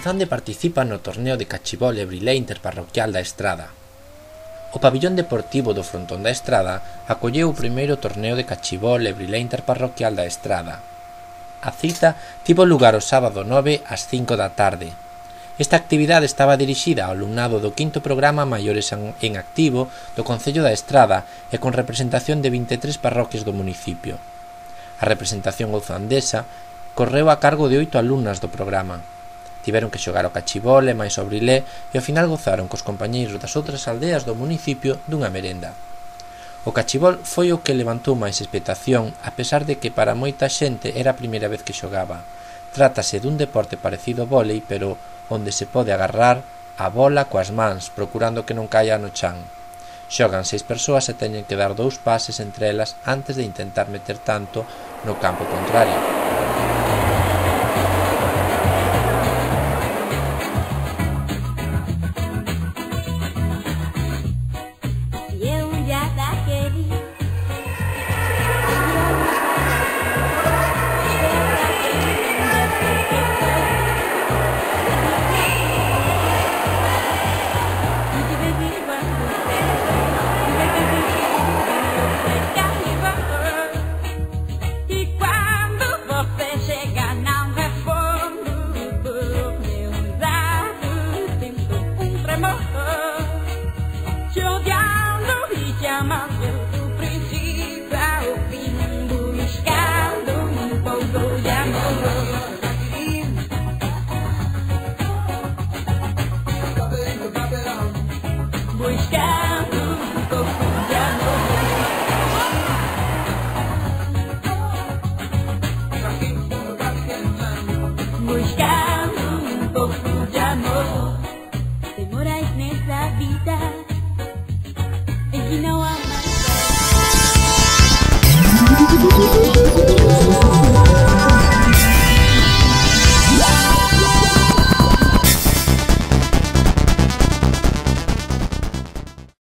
Louzande participa no torneo de cachibol e brilé interparroquial da Estrada. O pabillón deportivo do frontón da Estrada acolleu o primeiro torneo de cachibol e brilé interparroquial da Estrada. A cita tivo lugar o sábado 9 ás 5 da tarde. Esta actividade estaba dirixida ao alumnado do 5º programa Maiores en Activo do Concello da Estrada e con representación de 23 parroquias do municipio. A representación louzandesa correu a cargo de 8 alumnas do programa. Tiveron que xogar o cachibol e máis o brilé e ao final gozaron cos compañeiros das outras aldeas do municipio dunha merenda. O cachibol foi o que levantou máis expectación a pesar de que para moita xente era a primeira vez que xogaba. Trátase dun deporte parecido ao vólei, pero onde se pode agarrar a bola coas mans, procurando que non caia no chan. Xogan 6 persoas e teñen que dar 2 pases entre elas antes de intentar meter tanto no campo contrario. You know